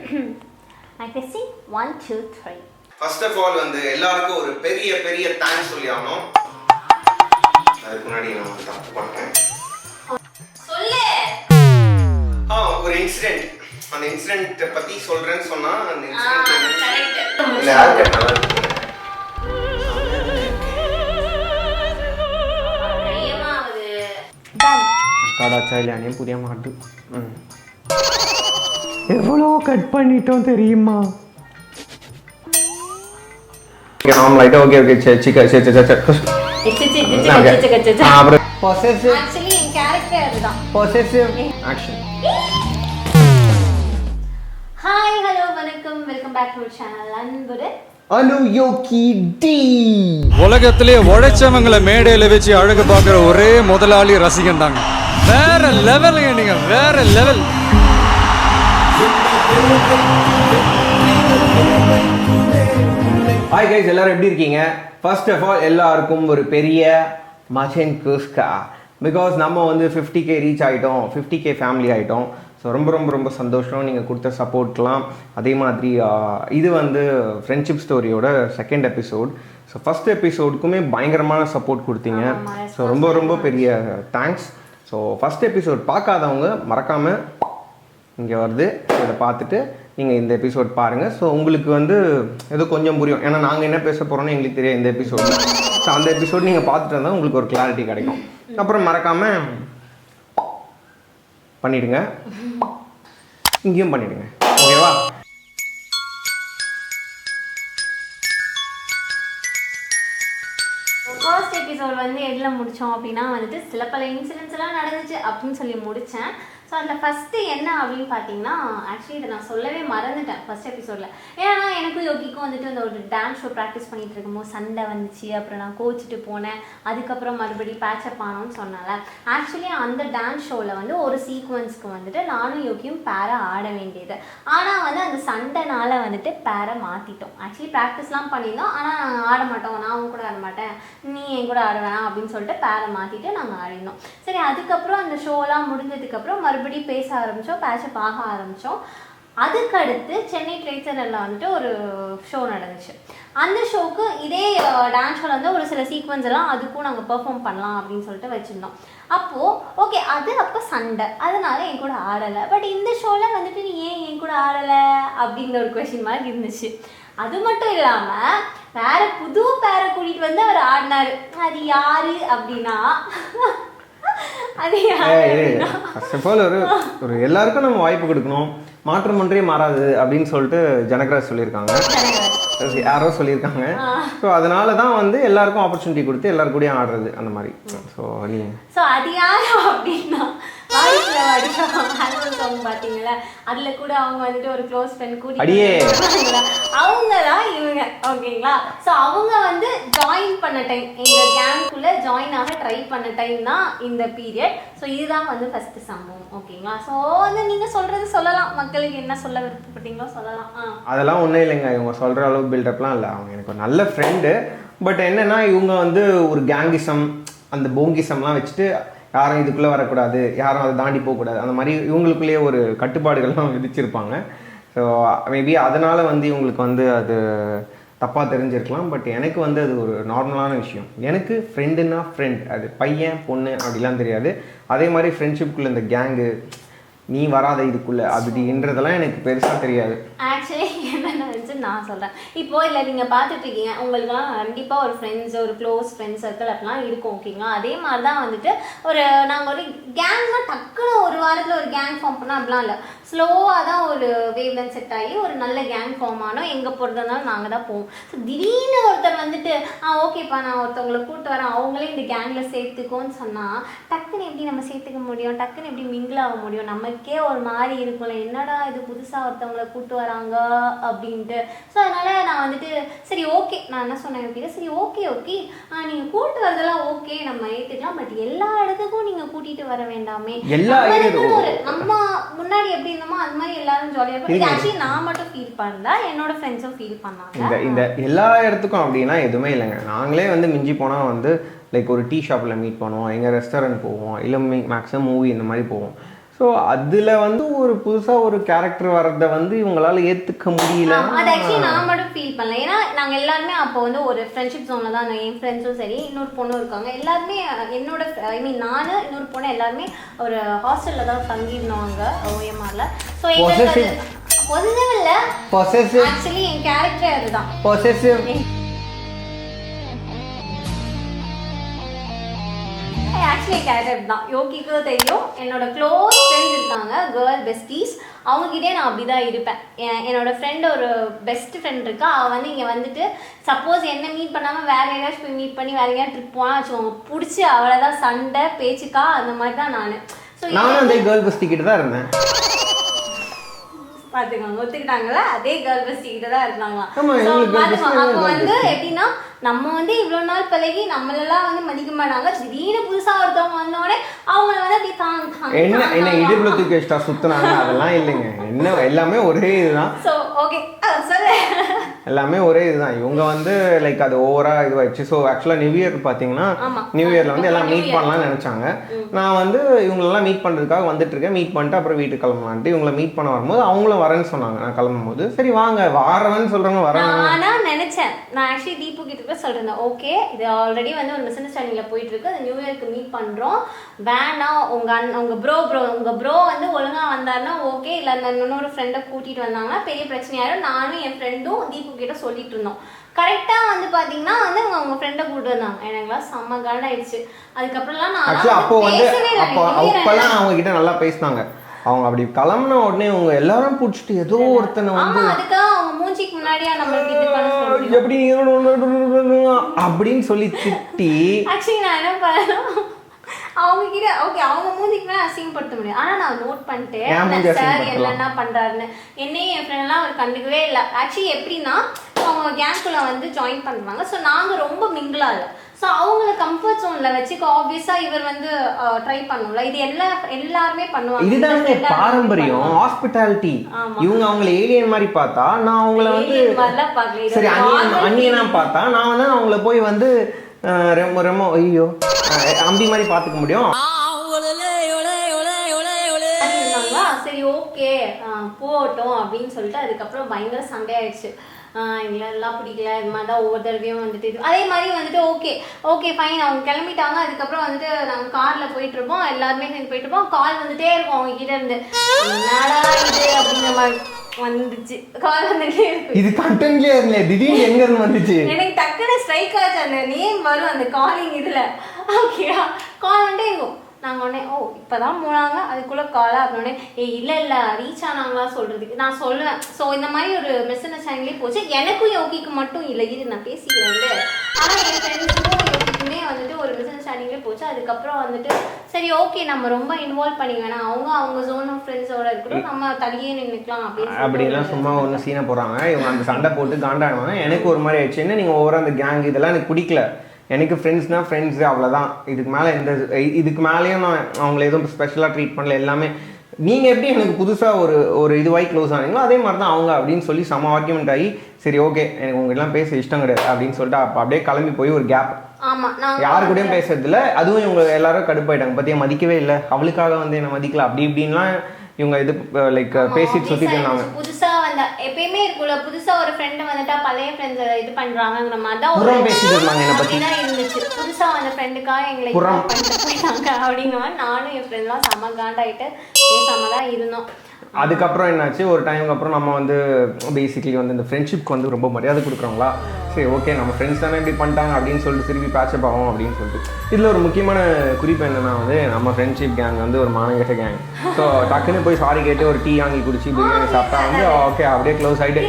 I testing 1 2 3. First of all வந்து எல்லாருக்கும் ஒரு பெரிய பெரிய தேங்க்ஸ் சொல்லி ஆகணும். அதுக்கு முன்னாடி நான் தப்பு பண்ணேன். சொல்லு. ஒரு இன்சிடென்ட். அந்த இன்சிடென்ட் பத்தி சொல்றேன்னு சொன்னா அந்த இன்சிடென்ட் கரெக்ட். இல்ல யார் கேட்டாலும் காடாச்சா இல்லையானே புரிய மாட்டு. எவ்வளோ கட் பண்ணிட்டோம் தெரியுமா? நார்மலாயிட்டா ஓகே ஓகே சரி சரி சரி சரி அப்புறம் பொசசிவ் ஆக்சுவலி என் கேரக்டர் அதுதான். Possessive action. ஹாய் ஹலோ வணக்கம் வெல்கம் பேக் டு சேனல் அன்புடு அனுயோகி டி. உலகத்திலே உழைச்சவங்களை மேடையில வச்சு அழகு பார்க்குற ஒரே முதலாளி ரசிகன் தாங்க. வேற லெவலுங்க, நீங்க வேற லெவல். ஹாய் கைஸ், எல்லாரும் எப்படி இருக்கீங்க? ஃபர்ஸ்ட் ஆஃப் ஆல் எல்லாருக்கும் ஒரு பெரிய மச்சன் குஸ்கா. பிகாஸ் நம்ம வந்து 50K ரீச் ஆகிட்டோம், 50K ஃபேமிலி ஆகிட்டோம். ஸோ ரொம்ப ரொம்ப ரொம்ப சந்தோஷம் நீங்கள் கொடுத்த சப்போர்ட்லாம். அதே மாதிரி இது வந்து ஃப்ரெண்ட்ஷிப் ஸ்டோரியோட செகண்ட் எபிசோட். ஸோ ஃபஸ்ட் எபிசோடுக்குமே பயங்கரமான சப்போர்ட் கொடுத்தீங்க. ஸோ ரொம்ப ரொம்ப பெரிய தேங்க்ஸ். ஸோ ஃபஸ்ட் எபிசோட் பார்க்காதவங்க மறக்காமல் இங்கே வருது, இதை பார்த்துட்டு நீங்கள் இந்த எபிசோட் பாருங்கள். ஸோ உங்களுக்கு வந்து ஏதோ கொஞ்சம் புரியும். ஏன்னா நாங்கள் என்ன பேச போகிறோன்னு எங்களுக்கு தெரியும் இந்த எபிசோடில். ஸோ அந்த எபிசோட் நீங்கள் பார்த்துட்டு இருந்தால் உங்களுக்கு ஒரு கிளாரிட்டி கிடைக்கும். அப்புறம் மறக்காமல் பண்ணிவிடுங்க, இங்கேயும் பண்ணிவிடுங்க. ஓகேவா? ஃபர்ஸ்ட் எபிசோட் வந்து எதில் முடித்தோம் அப்படின்னா வந்துட்டு சில பல இன்சிடென்ட்ஸ் எல்லாம் நடந்துச்சு அப்படின்னு சொல்லி முடித்தேன். ஸோ அதில் ஃபஸ்ட்டு என்ன அப்படின்னு பார்த்தீங்கன்னா, ஆக்சுவலி இதை நான் சொல்லவே மறந்துட்டேன் ஃபஸ்ட் எபிசோடில். ஏன்னா எனக்கும் யோகிக்கும் வந்துட்டு அந்த ஒரு டான்ஸ் ஷோ ப்ராக்டிஸ் பண்ணிகிட்டு இருக்கும்போது சண்டை வந்துச்சு. அப்புறம் நான் கோச்சிட்டு போனேன். அதுக்கப்புறம் மறுபடியும் பேச்சப் ஆனோன்னு சொன்னால, ஆக்சுவலி அந்த டான்ஸ் ஷோவில் வந்து ஒரு சீக்வன்ஸ்க்கு வந்துட்டு நானும் யோகியும் பேரை ஆட வேண்டியது. ஆனால் வந்து அந்த சண்டைனால வந்துட்டு பேரை மாற்றிட்டோம். ஆக்சுவலி ப்ராக்டிஸ்லாம் பண்ணியிருந்தோம், ஆனால் ஆட மாட்டோம், நான் உன் கூட ஆட மாட்டேன், நீ என் கூட ஆட வேணாம் அப்படின்னு சொல்லிட்டு பேரை மாற்றிட்டு நாங்கள் ஆடினோம். சரி, அதுக்கப்புறம் அந்த ஷோலாம் முடிஞ்சதுக்கப்புறம் மறுபடியும் பேச ஆரம்பித்தோம், பேச்சப் ஆக ஆரம்பித்தோம். அதுக்கடுத்து சென்னை ட்ரேட் சென்டரில் வந்துட்டு ஒரு ஷோ நடந்துச்சு. அந்த ஷோவுக்கு இதே டான்ஸ் ஷோவில் வந்து ஒரு சில சீக்வன்ஸ் எல்லாம் அதுக்கும் நாங்கள் பெர்ஃபார்ம் பண்ணலாம் அப்படின்னு சொல்லிட்டு வச்சுருந்தோம். அப்போது ஓகே, அது அப்போ சண்டை, அதனால என் கூட ஆடலை. பட் இந்த ஷோவில் வந்துட்டு நீ ஏன் என் கூட ஆடலை அப்படிங்கிற ஒரு கொஷின் மார்க் இருந்துச்சு. அது மட்டும் இல்லாமல் வேற புது பேரை கூட்டிகிட்டு வந்து அவர் ஆடினார். அது யாரு அப்படின்னா ஃபர்ஸ்ட் ஆஃப் ஆல் ஒரு எல்லாருக்கும் நம்ம வாய்ப்பு கொடுக்கணும். மாற்றம் ஒன்றே மாறாது அப்படின்னு சொல்லிட்டு ஜனகராஜ் சொல்லியிருக்காங்க, யாரோ சொல்லியிருக்காங்க. ஸோ அதனால தான் வந்து எல்லாருக்கும் ஆப்பர்ச்சுனிட்டி கொடுத்து எல்லாரு கூடயும் ஆடுறது அந்த மாதிரி. ஸோ அது யார் அப்படின்னா பார்த்தீங்களா, அதுல கூட அவங்க வந்துட்டு ஒரு க்ளோஸ் ஃப்ரெண்ட் கூட்டிட்டு அவங்க தான் இவங்க. ஓகேங்களா? ஸோ அவங்க வந்து ஜாயின் பண்ண டைம், எங்க கேங்குக்குள்ள ஜாயின் ஆக ட்ரை பண்ண டைம் தான் இந்த பீரியட். ஸோ இதுதான் வந்து ஃபர்ஸ்ட் சம்பவம். ஓகேங்களா? ஸோ வந்து நீங்க சொல்றது சொல்லலாம், மக்களுக்கு என்ன சொல்ல விருப்பப்பட்டீங்களோ சொல்லலாம். அதெல்லாம் ஒன்றும் இல்லைங்க, இவங்க சொல்கிற அளவு பில்டப்லாம் இல்லை. அவங்க எனக்கு ஒரு நல்ல ஃப்ரெண்டு. பட் என்னென்னா இவங்க வந்து ஒரு கேங்கிசம், அந்த போங்கிசம்லாம் வச்சுட்டு யாரும் இதுக்குள்ளே வரக்கூடாது, யாரும் அதை தாண்டி போகக்கூடாது, அந்த மாதிரி இவங்களுக்குள்ளேயே ஒரு கட்டுப்பாடுகள்லாம் விதிச்சிருப்பாங்க. ஸோ மேபி அதனால் வந்து இவங்களுக்கு வந்து அது தப்பாக தெரிஞ்சிருக்கலாம். பட் எனக்கு வந்து அது ஒரு நார்மலான விஷயம். எனக்கு ஃப்ரெண்டுன்னா ஃப்ரெண்ட், அது பையன் பொண்ணு அப்படிலாம் தெரியாது. அதே மாதிரி ஃப்ரெண்ட்ஷிப்புக்குள்ளே இந்த கேங்கு, நீ வராத இதுக்குள்ளே அப்படின்றதெல்லாம் எனக்கு பெருசாக தெரியாது. ஆக்சுவலி என்னென்ன நான் சொல்கிறேன். இப்போ இல்லை நீங்கள் பார்த்துட்ருக்கீங்க, உங்களுக்குலாம் கண்டிப்பாக ஒரு ஃப்ரெண்ட்ஸ், ஒரு க்ளோஸ் ஃப்ரெண்ட்ஸ் சர்க்கிள் அப்படிலாம் இருக்கும். ஓகேங்களா? அதே மாதிரி தான் வந்துட்டு நாங்கள் ஒரு கேங்னா டக்குன்னு ஒரு வாரத்தில் ஒரு கேங் ஃபார்ம் பண்ணால் அப்படிலாம் இல்லை. ஸ்லோவாக தான் ஒரு வேவ்லென்த் செட் ஆகி ஒரு நல்ல கேங் ஃபார்ம் ஆனோம். எங்கே போகிறதுனாலும் நாங்கள் தான் போவோம். ஸோ திடீர்னு ஒருத்தர் வந்துட்டு ஓகேப்பா நான் ஒருத்தவங்களை கூப்பிட்டு வரேன், அவங்களே இந்த கேங்கில் சேர்த்துக்கோன்னு சொன்னால் டக்குன்னு எப்படி நம்ம சேர்த்துக்க முடியும், டக்குன்னு எப்படி மிங்கிள் ஆக முடியும்? நமக்கே ஒரு மாதிரி இருக்கும்ல, என்னடா இது புதுசாக ஒருத்தவங்களை கூப்பிட்டு வராங்க அப்படின்ட்டு. ஸோ அதனால் நான் வந்துட்டு சரி ஓகே, நான் என்ன சொன்னேன் அப்படின்னா, சரி ஓகே நீங்கள் கூப்பிட்டு வரதெல்லாம் ஓகே, நம்ம ஏற்றுக்கலாம். பட் எல்லா இடத்துக்கும் நீங்கள் கூட்டிகிட்டு வர வேண்டாமே. நம்ம முன்னாடி எப்படி இருந்தோமோ அது மாதிரி எல்லாரும் ஜாலியாக இருக்கும். ஆக்சுவலி நான் மட்டும் ஃபீல் பண்ணல, என்னோட ஃப்ரெண்ட்ஸும் ஃபீல் பண்ணாங்க. இந்த எல்லா இடத்துக்கும் அப்படின்னா எதுவுமே இல்லைங்க. நாங்களே வந்து மிஞ்சி போனால் வந்து லைக் ஒரு டீ ஷாப்பில் மீட் பண்ணுவோம், எங்கள் ரெஸ்டாரண்ட் போவோம், இல்லை மேக்ஸிமம் மூவி இந்த மாதிரி போவோம். ஸோ அதில் வந்து ஒரு புதுசாக ஒரு கேரக்டர் வர்றதை வந்து இவங்களால ஏற்றுக்க முடியல. அது ஆக்சுவலி நான் மட்டும் ஃபீல் பண்ணல. ஏன்னா நாங்கள் எல்லாருமே அப்போ வந்து ஒரு ஃப்ரெண்ட்ஷிப் ஜோனில் தான் என் ஃப்ரெண்ட்ஸும் சரி இன்னொரு பொண்ணும் இருக்காங்க. எல்லாருமே என்னோட நான் இன்னொரு பொண்ணு எல்லாருமே ஒரு ஹாஸ்டலில் தான் தங்கியிருந்தோங்க OMRல. ஸோ எங்களுக்கு பொசிட்டிவ் இல்லை, ஆக்சுவலி என் கேரக்டரே அதுதான். ஆக்சுவலி கேரக்டர் தான். யோகிக்கு தெரியும், என்னோட க்ளோஸ் ஃப்ரெண்ட்ஸ் இருக்காங்க, கேர்ள் பெஸ்டீஸ், அவங்ககிட்டே நான் அப்படி தான் இருப்பேன். என்னோட ஃப்ரெண்ட் ஒரு பெஸ்ட் ஃப்ரெண்ட் இருக்கா, அவள் வந்து இங்கே வந்துட்டு சப்போஸ் என்ன மீட் பண்ணாமல் வேறு எங்கேயாச்சும் போய் மீட் பண்ணி வேறு எங்கேயாவது ட்ரிப் போனால் வச்சுக்கோங்க, பிடிச்சி அவளை தான் சண்டை பேச்சுக்கா அந்த மாதிரி தான் நான். ஸோ நானும் அந்த கேர்ள் பெஸ்டி கிட்ட தான் இருந்தேன். பார்த்துக்கோங்க, ஒத்துக்கிட்டாங்களா? அதே கேர்ள் பெஸ்டி கிட்ட தான் இருந்தாங்களாம். அப்போ வந்து எப்படின்னா நம்ம வந்து இவ்வளோ நாள் பழகி நம்மளெல்லாம் வந்து மதிக்க மாட்டாங்க, திடீர்னு புதுசாக ஒருத்தவங்க வந்தோடனே அவங்கள வந்து அப்படி தாங்க என்ன இடுப்புல தூக்கி வச்சுட்டா சுத்தினாங்க, அதெல்லாம் இல்லைங்க. என்ன எல்லாமே ஒரே இதுதான். ஸோ ஓகே சொல்லு, எல்லாமே ஒரே இதுதான். இவங்க வந்து லைக் அது ஓவரா இதுவாயிடுச்சு. ஸோ ஆக்சுவலாக நியூ இயர் பார்த்தீங்கன்னா நியூ இயர்ல வந்து எல்லாம் மீட் பண்ணலாம்னு நினைச்சாங்க. நான் வந்து இவங்களெல்லாம் மீட் பண்ணுறதுக்காக வந்துட்டு இருக்கேன். மீட் பண்ணிட்டு அப்புறம் வீட்டுக்கு கிளம்பலான்ட்டு இவங்களை மீட் பண்ண வரும்போது அவங்களும் வரேன்னு சொன்னாங்க. நான் கிளம்பும் போது சரி வாங்க வாரவன்னு சொல்றாங்க, வரேன். நான் நினைச்சேன், நான் ஆக்சுவலி தீபு கிட்ட சொல்றேன், ஓகே இது ஆல்ரெடி வந்து ஒரு மிஸ் அண்டர்ஸ்டாண்டிங்ல போயிட்டு இருக்கு, அது நியூ இயர்க்கு மீட் பண்றோம், வேணாம் உங்க ப்ரோ வந்து ஒழுங்கா வந்தாருன்னா ஓகே, இல்லை இன்னொரு ஃப்ரெண்டை கூட்டிட்டு வந்தாங்கன்னா பெரிய பிரச்சனையாயிரும். நானும் என் ஃப்ரெண்டும் தீபு கிட்ட சொல்லிட்டு இருந்தோம். கரெக்டாக வந்து பார்த்தீங்கன்னா வந்து அவங்க ஃப்ரெண்டை கூப்பிட்டு வந்தாங்க. எனக்குலாம் செம்ம காண்டாயிடுச்சு. அதுக்கப்புறம்லாம் நான் அப்போல்லாம் அவங்க கிட்ட நல்லா பேசினாங்க. அவங்க அப்படி கிளம்புன உடனே அவங்க எல்லாரும் பிடிச்சிட்டு ஏதோ ஒருத்தனை வந்து அதுக்காக அவங்க மூஞ்சிக்கு முன்னாடியா நம்மளுக்கு இது பண்ண எப்படி அப்படின்னு சொல்லி திட்டி ஆக்சுவலி நான் என்ன பண்ணணும், அவங்க கிட்ட ஓகே அவங்க மூஞ்சிக்கு மேலே அசிங்கப்படுத்த முடியும். ஆனால் நான் நோட் பண்ணிட்டேன் சார் என்னென்ன பண்ணுறாருன்னு. என்னையும் என் ஃப்ரெண்ட்லாம் அவர் கண்டுக்கவே இல்லை. ஆக்சுவலி எப்படின்னா அவங்க கேங்குள்ள வந்து ஜாயின் பண்ணுறாங்க. ஸோ நாங்கள் ரொம்ப மிங்கிளாக இல்லை. ஸோ அவங்கள கம்ஃபர்ட் ஜோனில் வச்சுக்க ஆப்வியஸாக இவர் வந்து ட்ரை பண்ணல. இது எல்லாருமே பண்ணுவாங்க. இதுதானே பாரம்பரியம், ஹாஸ்பிட்டாலிட்டி. இவங்க அவங்கள ஏலியன் மாதிரி பார்த்தா நான் அவங்கள வந்து சரி அந்நியனா பார்த்தா நான் வந்து அவங்கள போய் வந்து ரொம்ப ரொம்ப ஐயோ அம்பி மாதிரி பார்த்துக்க முடியும். சரி ஓகே போகட்டும் அப்படின்னு சொல்லிட்டு அதுக்கப்புறம் பயங்கர சண்டை ஆயிடுச்சு. எங்களெல்லாம் பிடிக்கல, இது மாதிரி தான் ஒவ்வொரு தடவையும் வந்துட்டு இது அதே மாதிரி வந்துட்டு ஓகே ஃபைன் அவங்க கிளம்பிட்டாங்க. அதுக்கப்புறம் வந்துட்டு நாங்கள் காரில் போயிட்டு இருப்போம், எல்லாருமே சேர்ந்து போயிட்டு இருப்போம். கால் வந்துட்டே இருக்கும் அவங்க கிட்ட இருந்து, என்னடா இது அப்படிங்கிற மாதிரி வந்துச்சு. கால் வந்துட்டே இருக்கு. இது கண்டென்ட்லயே இல்ல, திடீர்னு எங்க இருந்து வந்துச்சு எனக்கு டக்குன்னு ஸ்ட்ரைக் ஆச்சு. அந்த நேம் வரும் அந்த காலிங் இதுல. ஓகேயா கால் வந்துட்டே இருக்கும். நாங்கள் உடனே இப்போதான் போனாங்க அதுக்குள்ளே காலா அப்படின்னே இல்லை ரீச் ஆனாங்களா சொல்கிறதுக்கு நான் சொல்லுவேன். ஸோ இந்த மாதிரி ஒரு மிஸ் அண்டர்ஸ்டாண்டிங்லேயே போச்சு. எனக்கும் யோகிக்கு மட்டும் இல்லை, இது நான் பேசிக்கிறேன். ஆனால் என் ஃப்ரெண்ட்ஸுக்கும் யோகிக்குமே வந்துட்டு ஒரு மிஸ் அண்டர்ஸ்டாண்டிங்லேயே போச்சு. அதுக்கப்புறம் வந்துட்டு சரி ஓகே நம்ம ரொம்ப இன்வால்வ் பண்ணி வேணாம், அவங்க ஜோன் ஆஃப் ஃப்ரெண்ட்ஸோட இருக்கட்டும், நம்ம தனியே நின்றுக்கலாம் அப்படிலாம் சும்மா ஒன்று சீனை போடுறாங்க. இவங்க அந்த சண்டை போட்டு காண்டாடுவாங்க. எனக்கு ஒரு மாதிரி ஆயிடுச்சு, என்ன நீங்கள் ஒவ்வொரு அந்த கேங் இதெல்லாம் எனக்கு பிடிக்கல. எனக்கு ஃப்ரெண்ட்ஸ்னால் ஃப்ரெண்ட்ஸு அவ்வளோதான். இதுக்கு மேலேயும் நான் அவங்கள எதுவும் ஸ்பெஷலாக ட்ரீட் பண்ணல. எல்லாமே நீங்கள் எப்படி எனக்கு புதுசாக ஒரு இதுவாகி க்ளோஸ் ஆனீங்களோ அதே மாதிரி தான் அவங்க அப்படின்னு சொல்லி செம ஆர்கியூமெண்ட் ஆகி சரி ஓகே எனக்கு உங்கள்கிட்டலாம் பேச இஷ்டம் கிடையாது அப்படின்னு சொல்லிட்டு அப்படியே கிளம்பி போய் ஒரு கேப். யாரு கூடயும் பேசுறதில்ல. அதுவும் இவங்க எல்லாரும் கடுப்பாயிட்டாங்க, பற்றியா மதிக்கவே இல்லை, அவளுக்காக வந்து என்ன மதிக்கல அப்படி இப்படின்லாம் இவங்க இது லைக் பேசிட்டு சுத்திட்டு இருந்தாங்க. புதுசா வந்த எப்பயுமே இருக்குல்ல, புதுசா ஒரு ஃப்ரெண்ட் வந்துட்டா பழைய ஃப்ரெண்ட்ஸ் இது பண்றாங்கங்கிற மாதிரி தான் ஒரு பேசிட்டு இருந்தாங்க. என்ன பத்தி தான் இருந்துச்சு. புதுசா வந்த ஃப்ரெண்டுக்காக எங்களை பண்ணிட்டு போயிட்டாங்க அப்படிங்கிற மாதிரி நானும் என் ஃப்ரெண்ட்லாம் செம்ம காண்டாயிட்டு பேசாம தான் இருந்தோம். அதுக்கப்புறம் என்னாச்சு, ஒரு டைமுக்கு அப்புறம் நம்ம வந்து பேசிக்கலி வந்து இந்த ஃப்ரெண்ட்ஷிப்க்கு வந்து ரொம்ப மரியாதை கொடுக்குறோங்களா. சரி ஓகே நம்ம ஃப்ரெண்ட்ஸ் தானே இப்படி பண்ணிட்டாங்க அப்படின்னு சொல்லிட்டு திருப்பி பேட்சப் ஆகும் அப்படின்னு சொல்லிட்டு. இதில் ஒரு முக்கியமான குறிப்பு என்னன்னா வந்து நம்ம ஃப்ரெண்ட்ஷிப் கேங் வந்து ஒரு மானங்கெட்ட கேங். ஸோ டக்குன்னு போய் சாரி கேட்டு ஒரு டீ வாங்கி குடிச்சு பிரியாணி சாப்பிட்டா வந்து ஓகே அப்படியே க்ளோஸ் ஆகிட்டு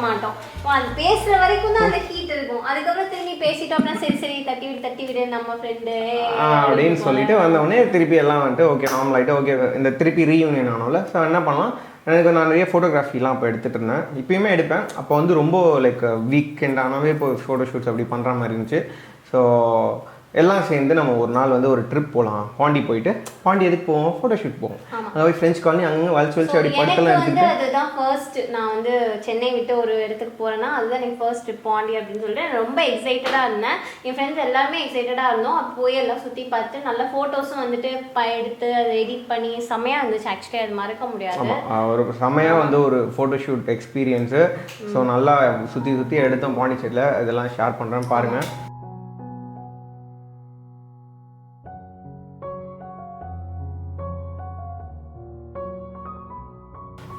மாட்டோம். அது பேசுற வரைக்கும் தான் அந்த ஹீட் இருக்கும். அதுக்கப்புறம் திரும்பி பேசிட்டோம்னா சரி தட்டி விடு நம்ம ஃப்ரெண்டு அப்படின்னு சொல்லிட்டு வந்தவொடனே திருப்பி எல்லாம் வந்துட்டு ஓகே நார்மல் ஆகிட்டு ஓகே இந்த திருப்பி ரீயூனியன் ஆனோம்ல. ஸோ என்ன பண்ணலாம், எனக்கு நான் நிறைய ஃபோட்டோகிராஃபிலாம் இப்போ எடுத்துகிட்டு இருந்தேன், இப்போயுமே எடுப்பேன். அப்போ வந்து ரொம்ப லைக் வீக்கெண்ட் ஆனாவே இப்போ ஃபோட்டோ ஷூட்ஸ் அப்படி பண்ணுற மாதிரி இருந்துச்சு. ஸோ எல்லாம் சேர்ந்து நம்ம ஒரு நாள் வந்து ஒரு ட்ரிப் போகலாம், பாண்டி போயிட்டு. பாண்டி எதுக்கு போவோம், ஃபோட்டோ ஷூட் போவோம். அங்கே போய் ஃப்ரெஞ்ச் காலனி அங்கே வலிச்சு அப்படி எனக்கு படத்தெல்லாம் வந்து எடுத்துக்கிட்டு அதுதான் ஃபர்ஸ்ட் நான் வந்து சென்னை விட்டு ஒரு இடத்துக்கு போறேன்னா அதுதான் எனக்கு ஃபர்ஸ்ட் ட்ரிப் பாண்டி அப்படின்னு சொல்லிட்டு நான் ரொம்ப எக்ஸைட்டடா இருந்தேன். என் ஃப்ரெண்ட்ஸ் எல்லாருமே எக்ஸைட்டடா இருந்தோம். அப்போ போய் எல்லாம் சுத்தி பார்த்து நல்ல போட்டோஸும் வந்துட்டு எடுத்து அதை எடிட் பண்ணி செம்மையா இருந்துச்சு. ஆக்சுவலி அது மறக்க முடியாது. ஒரு செம்மையாக வந்து ஒரு ஃபோட்டோஷூட் எக்ஸ்பீரியன்ஸு. ஸோ நல்லா சுற்றி எடுத்தோம் பாண்டிச்சேரியில். இதெல்லாம் ஷேர் பண்ணுறேன் பாருங்கள்.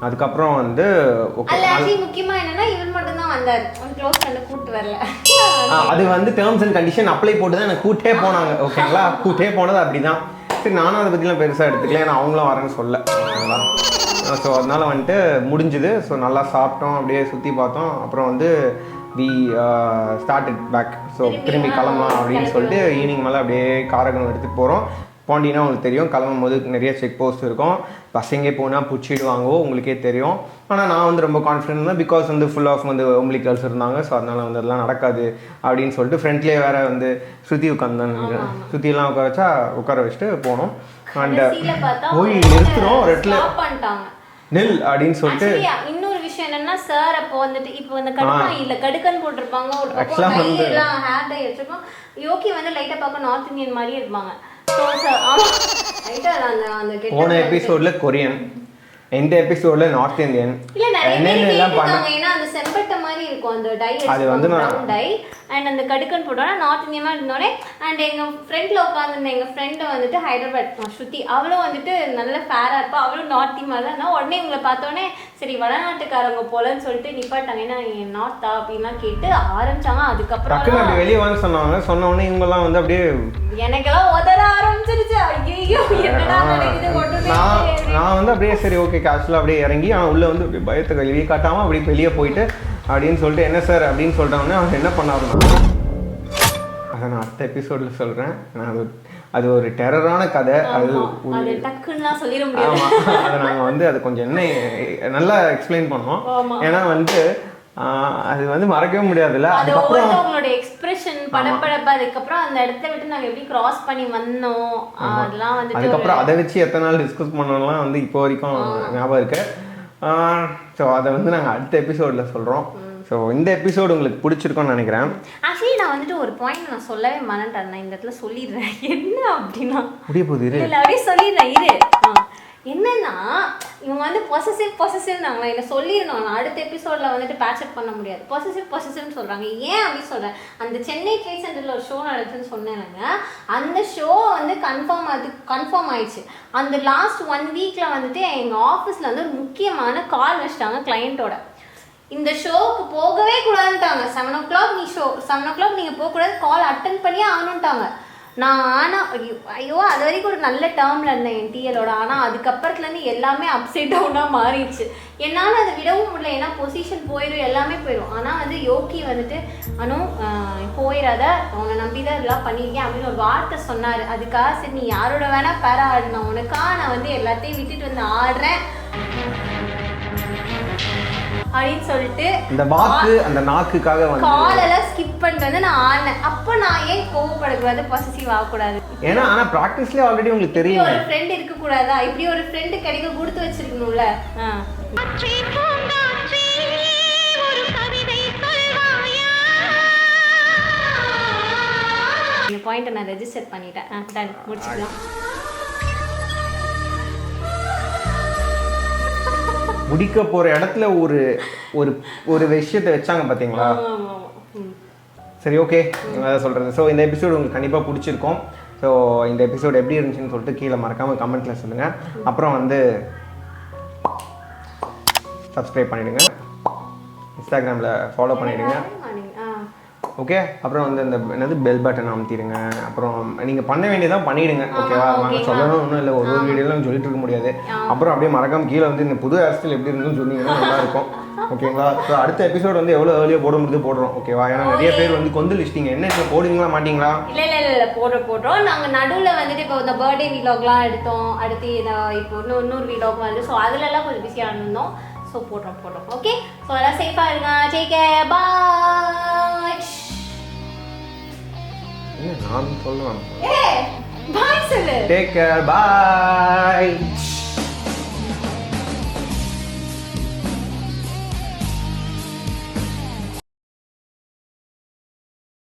அதுக்கப்புறம் வந்து முக்கியமா என்னன்னா இவர் மட்டும் தான் வந்தார். க்ளோஸ் பண்ண கூட்டு வரல. அது வந்து டேர்ம்ஸ் அண்ட் கண்டிஷன் அப்ளை போட்டு தான் எனக்கு கூட்டே போனாங்க. ஓகேங்களா, கூட்டே போனது அப்படிதான். சரி, நானும் அதை பற்றிலாம் பெருசாக எடுத்துக்கல, ஏன்னா அவங்களும் வரேன்னு சொல்ல. ஓகேங்களா, ஸோ அதனால வந்துட்டு முடிஞ்சுது. ஸோ நல்லா சாப்பிட்டோம், அப்படியே சுற்றி பார்த்தோம். அப்புறம் வந்து வி ஸ்டார்டட் பேக். ஸோ திரும்பி கிளம்பலாம் அப்படின்னு சொல்லிட்டு ஈவினிங் மேலே அப்படியே காரகம் எடுத்துகிட்டு போகிறோம். பாண்டினா உங்களுக்கு தெரியும், கிளம்பும் போது நிறைய செக் போஸ்ட் இருக்கும். பசங்க போனால் பிடிச்சிடுவாங்கோ, உங்களுக்கே தெரியும். ஆனால் நான் வந்து ரொம்ப கான்ஃபிடென்ட் தான், பிகாஸ் வந்து ஃபுல் ஆஃப் வந்து உம்பளிக்கல்ஸ் இருந்தாங்க. ஸோ அதனால் வந்து அதெல்லாம் நடக்காது அப்படின்னு சொல்லிட்டு ஃப்ரெண்ட்லேயே வேறு வந்து ஸ்ருதி உட்காந்து ஸ்ருதியெல்லாம் உட்கார வச்சா உட்கார வச்சுட்டு போனோம். அண்ட் போய் நிறுத்துகிறோம் ஒரு இடத்துல நெல் அப்படின்னு சொல்லிட்டு. இன்னொரு விஷயம் என்னன்னா சார் அப்போ வந்துட்டு இப்போ வந்து கடுக்கன் போட்டிருப்பாங்க, ஒரு ஹேர் டை வச்சிருப்போம். யோகி வந்து லைட்டா பார்க்க நார்த் இந்தியன் மாதிரியே இருப்பாங்க. போன எபிசோட்ல கொரியன், இந்த எபிசோட்ல நார்த் இந்தியன். செம்பட்ட மாதிரி இருக்கும் அந்த டை, அது வந்து டை அண்ட் அந்த கடுக்கன் போட்டோம்னா நார்த் இந்தியமா இருந்தோடனே. அண்ட் எங்க ஃப்ரெண்ட்ல உட்காந்துருந்த எங்க ஃப்ரெண்டு வந்துட்டு ஹைதராபாத் ஸ்ருதி, அவளும் வந்துட்டு நல்ல ஃபேரா இருப்பா, அவளும் நார்த் இந்தியா தான். உடனே இவங்களை பார்த்தோன்னே சரி வடநாட்டுக்காரங்க போலன்னு சொல்லிட்டு நிப்பாட்டாங்க. ஏன்னா நார்த்தா அப்படின்லாம் கேட்டு ஆரம்பிச்சாங்க. அதுக்கப்புறம் வெளியே வந்து சொன்ன உடனே இவங்கெல்லாம் வந்து அப்படியே எனக்கெல்லாம் உதற ஆரம்பிச்சிருச்சு. ஐயோ என்னடா நடக்குது. நான் வந்து அப்படியே சரி ஓகே கேஷுவலாக அப்படியே இறங்கி, ஆனால் உள்ளே வந்து அப்படியே பயத்தை வெளியே காட்டாமல் அப்படி வெளியே போயிட்டு அப்படின்னு சொல்லிட்டு என்ன சார் அப்படின்னு சொல்லிட்டோன்னே அவங்க என்ன பண்ணாருன்னா, அதை நான் அடுத்த எபிசோடில் சொல்கிறேன். அது ஒரு டெரரான கதை. அது ஆமாம், அதை நாங்கள் வந்து அதை கொஞ்சம் என்ன நல்லா எக்ஸ்பிளைன் பண்ணோம். ஏன்னா வந்து அது வந்து மறக்கவே முடியாதுல்ல. அதுக்கப்புறம் உங்களோட எக்ஸ்பிரஷன் படப்படப்பா, அதுக்கப்புறம் அந்த இடத்த விட்டு நாங்கள் எப்படி கிராஸ் பண்ணி வந்தோம் அதெல்லாம் வந்து அதுக்கப்புறம் அதை வச்சு எத்தனை நாள் டிஸ்கஸ் பண்ணோம்லாம் வந்து இப்போ வரைக்கும் ஞாபகம் இருக்கு. ஸோ அதை வந்து நாங்கள் அடுத்த எபிசோடில் சொல்கிறோம். ஸோ இந்த எபிசோடு உங்களுக்கு பிடிச்சிருக்கோன்னு நினைக்கிறேன். ஆக்சுவலி நான் வந்துட்டு ஒரு பாயிண்ட் நான் சொல்லவே மறந்துட்டேன். நான் இந்த இடத்துல சொல்லிடுறேன். என்ன அப்படின்னா முடிய போகுது இல்லை அப்படியே சொல்லிடுறேன் இரு. என்னன்னா இவங்க வந்து பொசசிவ் நாங்களா இல்லை சொல்லியிருந்தோம். நான் அடுத்த எபிசோடில் வந்துட்டு பேட்சப் பண்ண முடியாது. பொசசிவ்னு சொல்கிறாங்க. ஏன் அப்படின்னு சொல்கிறேன், அந்த சென்னை ட்ரேட் சென்டரில் ஒரு ஷோ நடக்குதுன்னு சொன்னேங்க. அந்த ஷோ வந்து கன்ஃபார்ம் ஆயிடுச்சு. அந்த லாஸ்ட் 1 வீக்கில் வந்துட்டு எங்கள் ஆஃபீஸில் வந்து ஒரு முக்கியமான கால் வச்சிட்டாங்க கிளையண்ட்டோட. இந்த ஷோவுக்கு போகவே கூடாதுன்ட்டாங்க. 7 o'clock நீ ஷோ 7 o'clock நீங்கள் போகக்கூடாது, கால் அட்டன் பண்ணியே ஆகணுன்ட்டாங்க. நான் ஆனால் ஐயோ அது வரைக்கும் ஒரு நல்ல டேர்மில் இருந்தேன் என் டிஎலோட. ஆனால் அதுக்கப்புறத்துலேருந்து எல்லாமே அப்சைட் டவுனாக மாறிடுச்சு. என்னால் அதை விடவும் முடியல. ஏன்னா பொசிஷன் போயிடும், எல்லாமே போயிடும். ஆனால் வந்து யோகி வந்துட்டு போயிடாத, அவனை நம்பி தான் இதெல்லாம் பண்ணியிருக்கேன் அப்படின்னு ஒரு வார்த்தை சொன்னார். அதுக்காக சரி நீ யாரோட வேணா பேர ஆடினா உனக்காக நான் வந்து எல்லாத்தையும் விட்டுட்டு வந்து ஆடுறேன் அப்படின்னு சொல்லிட்டு இந்த வாக்கு அந்த நாக்குக்காக வந்து காலெல்லாம் ஸ்கிப் பண்ணிட்டு வந்து நான் ஆடினேன். அப்போ நான் ஏன் கோவப்படக்கூடாது, பொசசிவ் ஆகக்கூடாது? ஏன்னா ஆனால் ப்ராக்டிஸ்லேயே ஆல்ரெடி உங்களுக்கு தெரியும். ஒரு ஃப்ரெண்ட் இருக்கக்கூடாதா? இப்படி ஒரு ஃப்ரெண்டு கிடைக்க கொடுத்து வச்சிருக்கணும்ல. இந்த பாயிண்ட்டை நான் ரெஜிஸ்டர் பண்ணிட்டேன். டன், முடிச்சுக்கலாம். முடிக்க போகிற இடத்துல ஒரு ஒரு ஒரு விஷயத்தை வச்சாங்க பார்த்தீங்களா? சரி ஓகே, அதை சொல்கிறது. ஸோ இந்த எபிசோடு உங்களுக்கு கண்டிப்பாக பிடிச்சிருக்கும். ஸோ இந்த எபிசோடு எப்படி இருந்துச்சுன்னு சொல்லிட்டு கீழே மறக்காமல் கமெண்ட்டில் சொல்லுங்கள். அப்புறம் வந்து சப்ஸ்கிரைப் பண்ணிவிடுங்க, இன்ஸ்டாகிராமில் ஃபாலோ பண்ணிவிடுங்க. ஓகே, அப்புறம் வந்து இந்த என்னது பெல் பட்டன் அமுத்திடுங்க. அப்புறம் நீங்கள் பண்ண வேண்டியதான் பண்ணிவிடுங்க. ஓகேவா? நாங்கள் சொல்லணும் ஒன்றும் இல்லை, ஒரு வீடியோலாம் சொல்லிட்டு இருக்க முடியாது. அப்புறம் அப்படியே மறக்காமல் கீழே வந்து இந்த புது அரசியல் எப்படி இருந்துன்னு சொன்னீங்கன்னா நல்லாயிருக்கும். ஓகேங்களா? ஸோ அடுத்த எபிசோட் வந்து எவ்வளோ ஏர்லியாக போட முடியுது போடுறோம். ஓகேவா? ஏன்னா நிறைய பேர் வந்து கொந்தளிச்சிட்டிங்க, என்ன இப்போ போடுவீங்களா மாட்டிங்களா? இல்லை போடுறோம். நாங்கள் நடுவில் வந்துட்டு இப்போ இந்த பர்த்டே வீலாக்லாம் எடுத்தோம். அடுத்து இப்போ இன்னொரு வீலாக் வந்து ஸோ அதுலலாம் கொஞ்சம் பிஸியாக இருந்தோம். ஸோ போடுறோம். ஓகே, ஸோ எல்லாம் சேஃபாக இருங்க. டேக் கேர், பாய். நான் சொல்லுவேன். பாய் சொல்லு. டேக் கேர், பாய்.